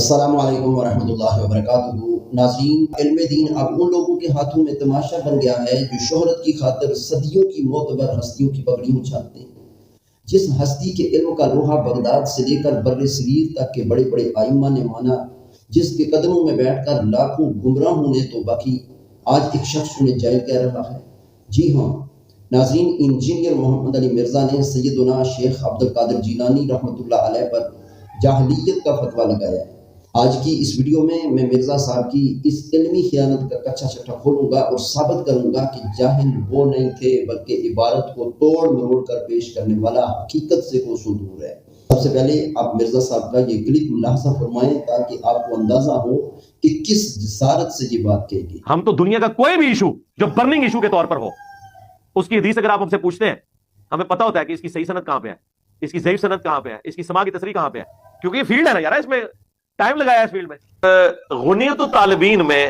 السلام علیکم ورحمۃ اللہ وبرکاتہ۔ ناظرین، علم دین اب ان لوگوں کے ہاتھوں میں تماشا بن گیا ہے جو شہرت کی خاطر صدیوں کی معتبر ہستیوں کی پگڑیاں اچھالتے ہیں۔ جس ہستی کے علم کا لوہا بغداد سے لے کر بر صغیر تک کے بڑے بڑے ائمہ نے مانا، جس کے قدموں میں بیٹھ کر لاکھوں گمراہوں نے تو باقی، آج ایک شخص انہیں جاہل کہہ رہا ہے۔ جی ہاں ناظرین، انجینئر محمد علی مرزا نے سیدنا شیخ عبد القادر جیلانی رحمۃ اللہ علیہ پر جاہلیت کا فتویٰ لگایا ہے۔ آج کی اس ویڈیو میں مرزا صاحب کی اس علمی خیانت کا کچا چٹا کھولوں گا اور ثابت کروں گا کہ جاہل وہ نہیں تھے بلکہ عبارت کو توڑ مروڑ کر پیش کرنے والا حقیقت سے کوسوں دور ہے۔ سب سے پہلے آپ مرزا صاحب کا یہ کلپ ملاحظہ فرمائیں تاکہ آپ کو اندازہ ہو کہ کس جسارت سے یہ بات کہی گئی۔ ہم تو دنیا کا کوئی بھی ایشو جو برننگ ایشو کے طور پر ہو، اس کی حدیث اگر آپ ہم سے پوچھتے ہیں، ہمیں پتہ ہوتا ہے کہ اس کی صحیح سند کہاں پہ ہے، اس کی ضعیف سند کہاں پہ ہے، اس کی سماع کی تصریح کہاں پہ ہے، کیونکہ یہ فیلڈ ہے نا یار، اس میں ٹائم لگایا ہے اس فیلڈ میں۔ غنیۃ الطالبین میں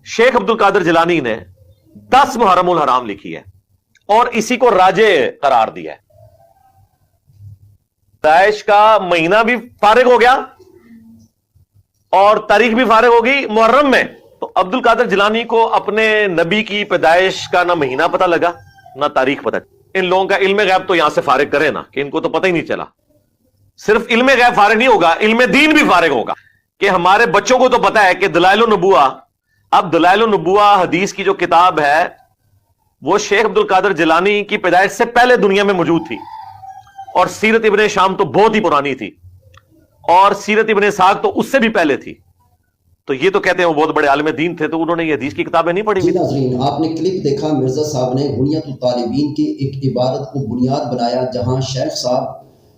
شیخ عبد القادر جیلانی نے 10 محرم الحرام لکھی ہے اور اسی کو راجع قرار دیا ہے۔ پیدائش کا مہینہ بھی فارغ ہو گیا اور تاریخ بھی فارغ ہوگی محرم میں، تو عبد القادر جیلانی کو اپنے نبی کی پیدائش کا نہ مہینہ پتہ لگا نہ تاریخ پتہ۔ ان لوگوں کا علم غیب تو یہاں سے فارغ کرے نا کہ ان کو تو پتہ ہی نہیں چلا۔ صرف علم غیب فارغ نہیں ہوگا، علم دین بھی فارغ ہوگا کہ ہمارے بچوں کو تو پتہ ہے کہ دلائل النبوہ، اب دلائل النبوہ حدیث کی جو کتاب ہے وہ شیخ عبد القادر جیلانی کی پیدائش سے پہلے دنیا میں موجود تھی، اور سیرت ابن شام تو بہت ہی پرانی تھی، اور سیرت ابن اسحاق تو اس سے بھی پہلے تھی۔ تو یہ تو کہتے ہیں وہ بہت بڑے عالم دین تھے، تو انہوں نے یہ حدیث کی کتابیں نہیں پڑھی جی ہوئی۔ ناظرین، آپ نے کلپ دیکھا، مرزا صاحب نے غنیۃ الطالبین کے ایک عبارت کو بنیاد بنایا جہاں شیخ صاحب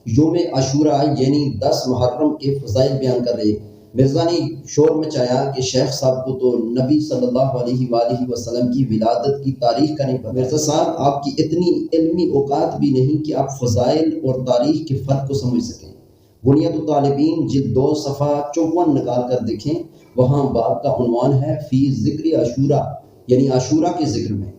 یوم عاشوراء یعنی 10 محرم کے فضائل بیان کر رہے۔ مرزا نے شور مچایا کہ شیخ صاحب کو تو نبی صلی اللہ علیہ وآلہ وسلم کی ولادت کی تاریخ کا نہیں پتہ۔ مرزا صاحب، آپ کی اتنی علمی اوقات بھی نہیں کہ آپ فضائل اور تاریخ کے فرق کو سمجھ سکیں۔ غنیۃ الطالبین جلد 2 صفحہ 54 نکال کر دیکھیں، وہاں باب کا عنوان ہے فی ذکر عاشوراء، یعنی عاشوراء کے ذکر میں۔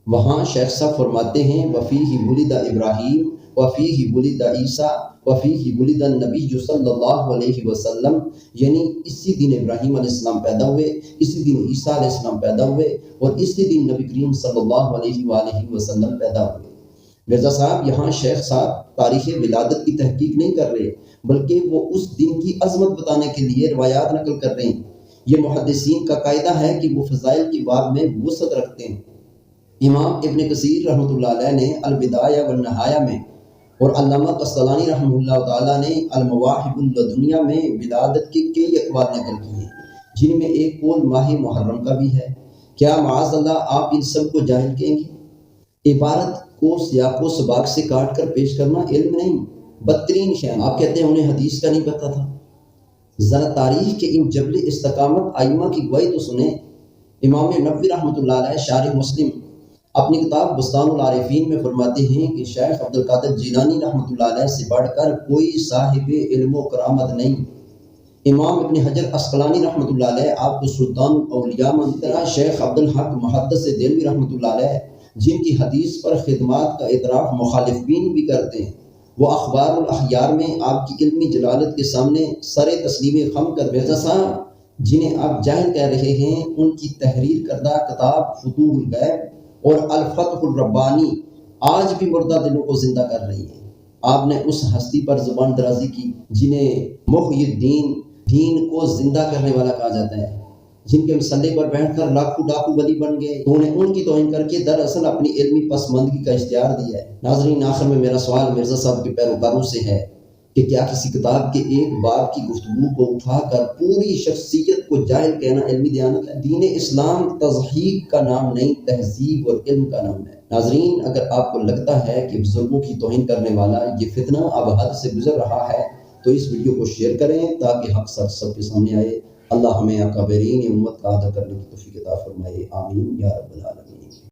وہاں شیخ صاحب فرماتے ہیں وفیہ ولد ابراہیم وفیہ ولد عیسیٰ وفیہ ولد النبی صلی اللہ علیہ وسلم، یعنی اسی دن ابراہیم علیہ السلام پیدا ہوئے، اسی دن عیسیٰ علیہ السلام پیدا ہوئے، اور اسی دن نبی کریم صلی اللہ علیہ وآلہ وسلم پیدا ہوئے۔ مرزا صاحب، یہاں شیخ صاحب تاریخ ولادت کی تحقیق نہیں کر رہے بلکہ وہ اس دن کی عظمت بتانے کے لیے روایات نقل کر رہے ہیں۔ یہ محدثین کا قاعدہ ہے کہ وہ فضائل کی باب میں وسعت رکھتے ہیں۔ امام ابن کثیر رحمۃ اللہ علیہ نے البدایہ والنہایہ میں اور علامہ قسطلانی رحمہ اللہ تعالیٰ نے المواہب اللدنیہ میں ولادت کے کئی اقوال نقل کیے، جن میں ایک قول ماہ محرم کا بھی ہے۔ کیا معاذ اللہ آپ ان سب کو جاہل کہیں گے؟ عبارت کو سیاق و سباق سے کاٹ کر پیش کرنا علم نہیں، بدترین شان۔ آپ کہتے ہیں انہیں حدیث کا نہیں پتہ تھا۔ ذرا تاریخ کے ان جبل استقامت ائمہ کی گواہی تو سنیں۔ امام نووی رحمۃ اللہ علیہ شارح مسلم اپنی کتاب بستان العارفین میں فرماتے ہیں کہ شیخ عبد القادر جیلانی رحمۃ اللہ علیہ سے بڑھ کر کوئی صاحب علم و کرامت نہیں۔ امام ابن حجر عسقلانی رحمۃ اللہ علیہ آپ کو سلطان الاولیاء مانتے ہیں۔ شیخ عبد الحق محدث دہلوی رحمۃ اللہ علیہ جن کی حدیث پر خدمات کا اعتراف مخالفین بھی کرتے ہیں، وہ اخبار الاحیار میں آپ کی علمی جلالت کے سامنے سر تسلیم خم کر۔ مرزا صاحب، جنہیں آپ جاہل کہہ رہے ہیں، ان کی تحریر کردہ کتاب فتوح الغیب اور الفتح الربانی آج بھی مردہ دلوں کو زندہ کر رہی ہے۔ آپ نے اس ہستی پر زبان درازی کی جنہیں محی الدین، دین کو زندہ کرنے والا کہا جاتا ہے، جن کے مسلح پر بیٹھ کر لاکھوں ڈاکو ولی بن گئے، تو انہیں ان کی توہین کر کے دراصل اپنی علمی پسماندگی کا اشتہار دیا ہے۔ ناظرین، آخر میں میرا سوال مرزا صاحب کے پیروکاروں سے ہے کہ کیا کسی کتاب کے ایک باب کی گفتگو کو اٹھا کر پوری شخصیت کو جاہل کہنا علمی دیانت ہے؟ دین اسلام تضحیق کا نام نہیں، تہذیب اور علم کا نام ہے۔ ناظرین، اگر آپ کو لگتا ہے کہ بزرگوں کی توہین کرنے والا یہ فتنہ اب حد سے گزر رہا ہے تو اس ویڈیو کو شیئر کریں تاکہ حق سچ سب کے سامنے آئے۔ اللہ ہمیں اکابرین امت کا ادا کرنے کی توفیق عطا فرمائے، آمین یا رب العالمین۔